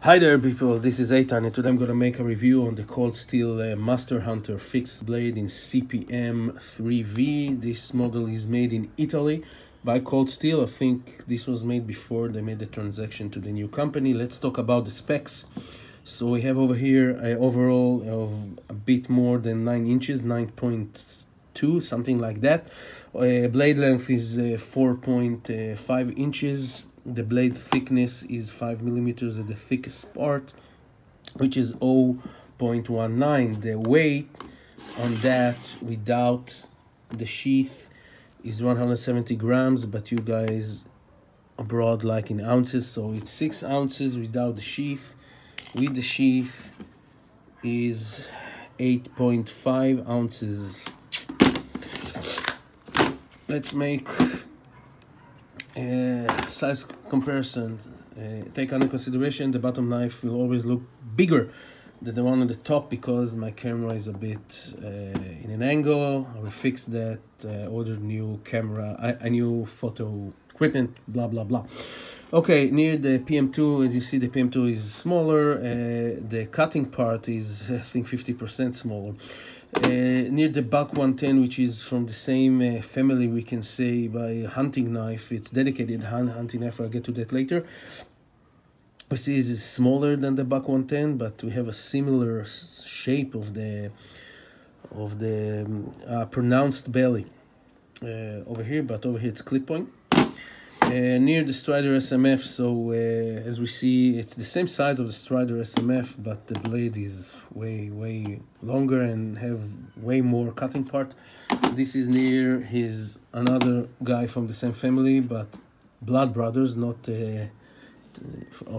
Hi there people, this is Eitan and today I'm going to make a review on the Cold Steel Master Hunter fixed blade in CPM 3V. This model is made in Italy by Cold Steel. I think this was made before they made the transaction to the new company. Let's talk about the specs. So we have over here an overall of a bit more than 9 inches, 9.2, something like that. Blade length is 4.5 inches. The blade thickness is 5 millimeters at the thickest part, which is 0.19. The weight on that without the sheath is 170 grams, but you guys abroad like in ounces, so it's 6 ounces without the sheath. With the sheath is 8.5 ounces. Let's make size comparison. Take under consideration the bottom knife will always look bigger than the one on the top because my camera is a bit in an angle. I will fix that. Ordered new camera, a new photo equipment, blah blah blah. Okay, near the PM2, as you see, the PM2 is smaller. The cutting part is, I think, 50% smaller. Near the Buck 110, which is from the same family, we can say, by hunting knife. It's dedicated hunting knife. I'll get to that later. We see it is smaller than the Buck 110, but we have a similar shape of the pronounced belly over here, but over here it's clip point. Near the Strider SMF, so as we see, it's the same size of the Strider SMF, but the blade is way longer and have way more cutting part. This is near another guy from the same family, but blood brothers, not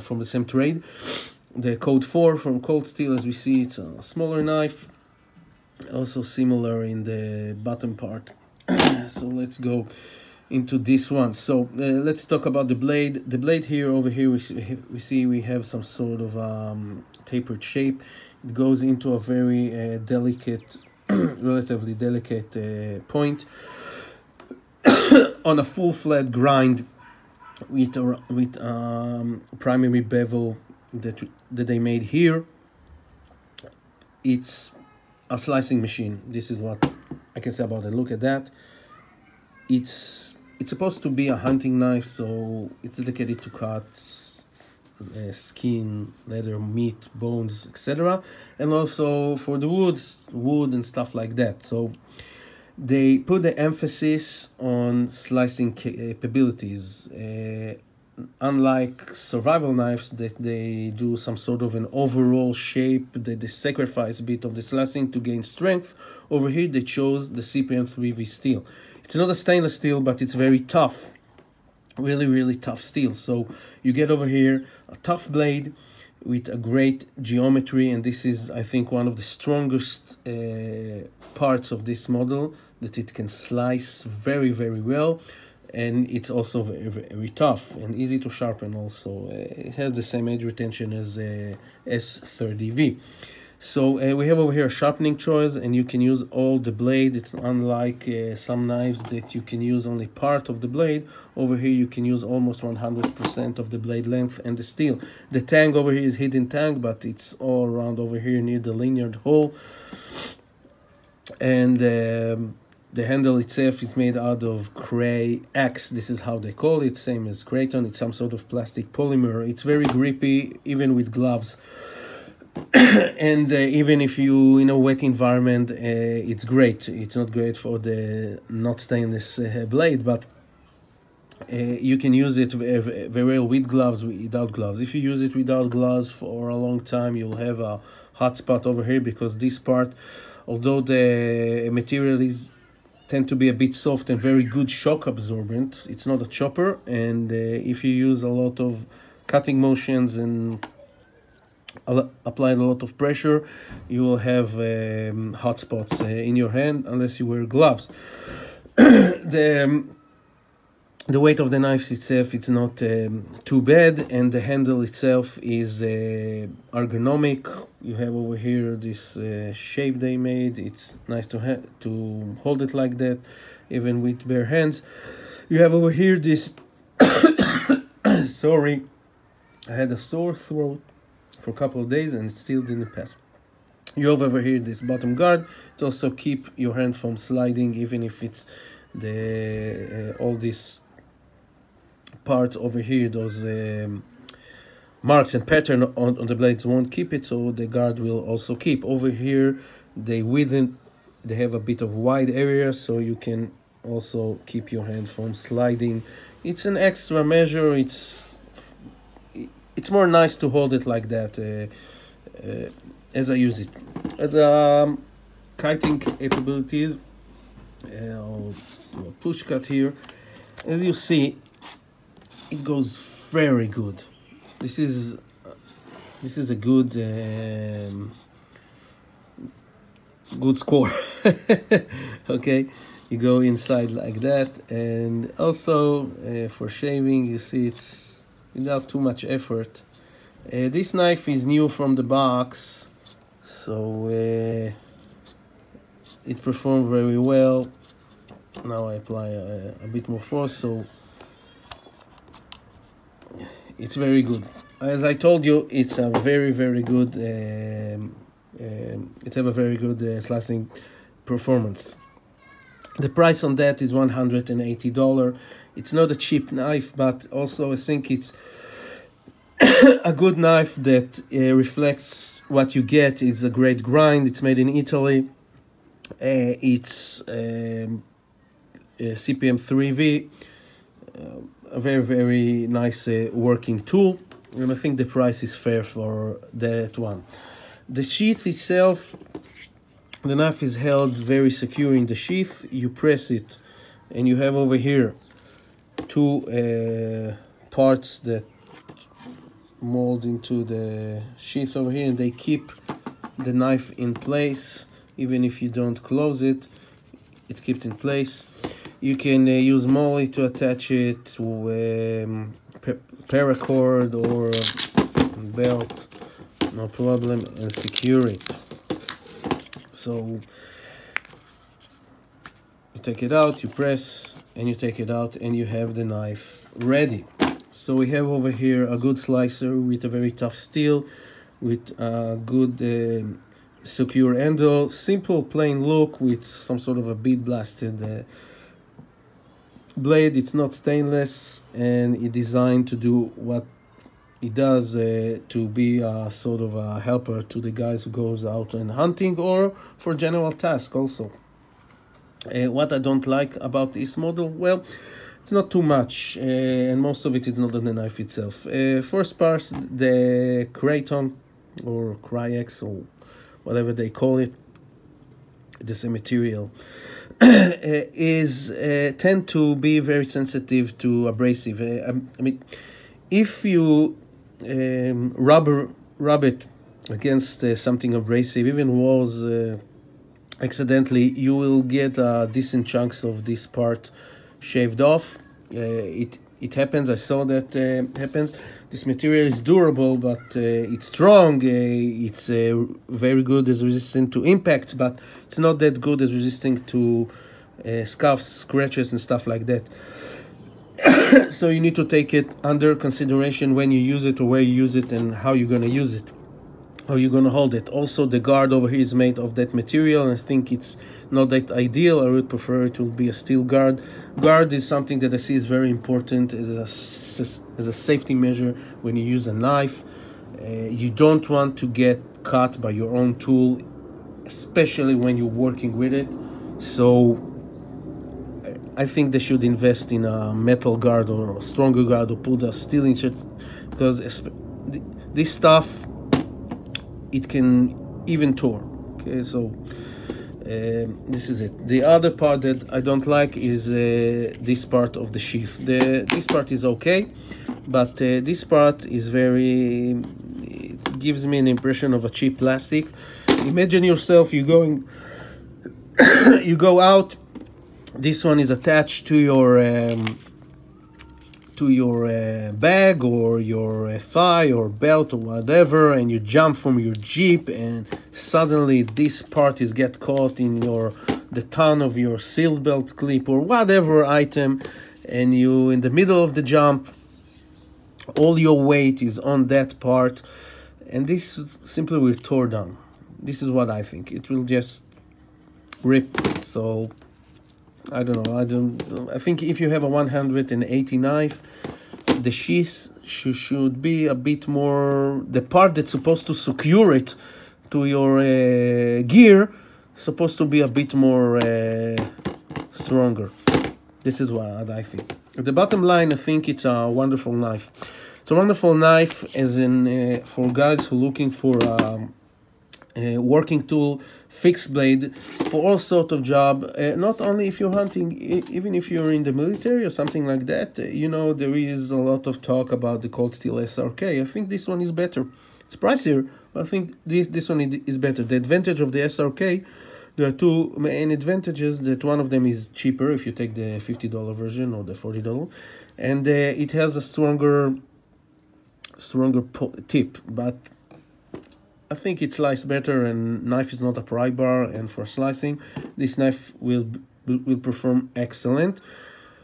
from the same trade. The Code 4 from Cold Steel, as we see, it's a smaller knife, also similar in the bottom part. So let's go into this one. So let's talk about the blade. The blade here, over here, we see we have some sort of tapered shape. It goes into a very delicate, relatively delicate point on a full flat grind with primary bevel that they made here. It's a slicing machine. This is what I can say about it. Look at that. It's supposed to be a hunting knife, so it's dedicated to cut skin, leather, meat, bones, etc. And also for the wood and stuff like that. So they put the emphasis on slicing capabilities. Unlike survival knives that they do some sort of an overall shape, that they sacrifice a bit of the slicing to gain strength, over here they chose the CPM 3V steel. It's not a stainless steel, but it's very tough, really tough steel. So you get over here a tough blade with a great geometry, and this is, I think, one of the strongest parts of this model, that it can slice very well. And it's also very tough and easy to sharpen also. It has the same edge retention as S30V. So we have over here a sharpening choice, and you can use all the blade. It's unlike some knives that you can use only part of the blade. Over here you can use almost 100% of the blade length and the steel. The tang over here is hidden tang, but it's all around over here near the linear hole. And the handle itself is made out of Cray X. This is how they call it, same as Kraton. It's some sort of plastic polymer. It's very grippy, even with gloves. And even if you in a wet environment, it's great. It's not great for the not stainless blade, but you can use it very well with gloves, without gloves. If you use it without gloves for a long time, you'll have a hot spot over here, because this part, although the material tend to be a bit soft and very good shock absorbent, it's not a chopper, and if you use a lot of cutting motions and apply a lot of pressure, you will have hot spots in your hand unless you wear gloves. The weight of the knife itself, it's not too bad, and the handle itself is ergonomic. You have over here this shape they made. It's nice to hold it like that, even with bare hands. You have over here this sorry, I had a sore throat. for a couple of days and it still didn't pass. You have over here this bottom guard to also keep your hand from sliding, even if it's the all these parts over here, those marks and pattern on the blades won't keep it, so the guard will also keep. Over here they have a bit of wide area, so you can also keep your hand from sliding. It's an extra measure. It's more nice to hold it like that as I use it. As kiting capabilities, I'll do a push cut here. As you see, it goes very good. This is a good good score. Okay, you go inside like that, and also for shaving, you see it's without too much effort. This knife is new from the box, so it performed very well. Now I apply a bit more force, so it's very good. As I told you, it's a very good it have a very good slicing performance. The price on that is $180. It's not a cheap knife, but also I think it's a good knife that reflects what you get. It's a great grind. It's made in Italy. It's CPM 3V, a very nice working tool, and I think the price is fair for that one. The sheath itself, the knife is held very secure in the sheath. You press it and you have over here two parts that mold into the sheath over here, and they keep the knife in place. Even if you don't close it, it's kept in place. You can use molly to attach it to paracord or belt, no problem, and secure it. So you take it out, you press, and you take it out, and you have the knife ready. So we have over here a good slicer with a very tough steel, with a good secure handle, simple plain look with some sort of a bead blasted blade. It's not stainless, and it's designed to do what it does, to be a sort of a helper to the guys who goes out and hunting, or for general tasks also. What I don't like about this model, well, it's not too much, and most of it is not on the knife itself. First part, the Kraton or Cryex or whatever they call it, the same material, is tend to be very sensitive to abrasive. I mean, if you rub it against something abrasive, even walls, accidentally, you will get decent chunks of this part shaved off. It happens. I saw that happens. This material is durable, but it's strong. It's very good as resistant to impact, but it's not that good as resisting to scuffs, scratches, and stuff like that. So you need to take it under consideration when you use it, or where you use it, and how you're going to use it, how you're going to hold it. Also, the guard over here is made of that material, and I think it's not that ideal. I would prefer it to be a steel guard. Guard is something that I see is very important as a safety measure when you use a knife. You don't want to get cut by your own tool, especially when you're working with it. So I think they should invest in a metal guard or a stronger guard, or put a steel insert, because this stuff, it can even tear. Okay, so this is it. The other part that I don't like is this part of the sheath. This part is okay, but this part is it gives me an impression of a cheap plastic. Imagine yourself, you go out. This one is attached to your bag or your thigh or belt or whatever, and you jump from your Jeep, and suddenly this part get caught in the tongue of your seat belt clip or whatever item, and you in the middle of the jump, all your weight is on that part, and this simply will tore down. This is what I think. It will just rip. So I don't know. I think if you have a 180 knife, the sheath should be a bit more. The part that's supposed to secure it to your gear supposed to be a bit more stronger. This is what I think. At the bottom line, I think it's a wonderful knife. It's a wonderful knife, as in for guys who are looking for a working tool, fixed blade, for all sort of job. Not only if you're hunting, even if you're in the military or something like that. You know, there is a lot of talk about the Cold Steel SRK. I think this one is better. It's pricier, but I think this one is better. The advantage of the SRK, there are two main advantages. That one of them is cheaper if you take the $50 version or the $40, and it has a stronger tip. But I think it slices better, and knife is not a pry bar, and for slicing, this knife will perform excellent.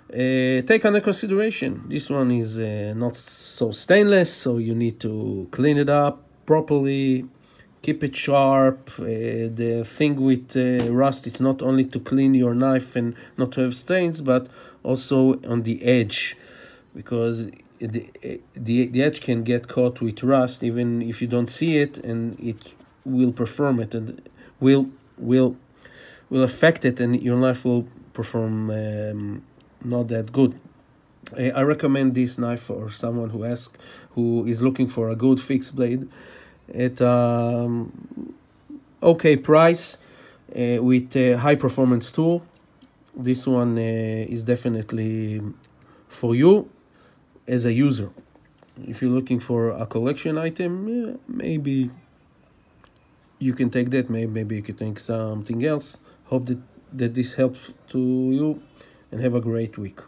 Take under consideration, this one is not so stainless, so you need to clean it up properly. Keep it sharp. The thing with rust, it's not only to clean your knife and not to have stains, but also on the edge, because the edge can get caught with rust even if you don't see it, and it will perform it and will affect it, and your knife will perform not that good. I recommend this knife for someone who is looking for a good fixed blade at okay price with a high performance tool. This one is definitely for you as a user. If you're looking for a collection item, maybe you can take that. Maybe you can take something else. Hope that this helps to you, and have a great week.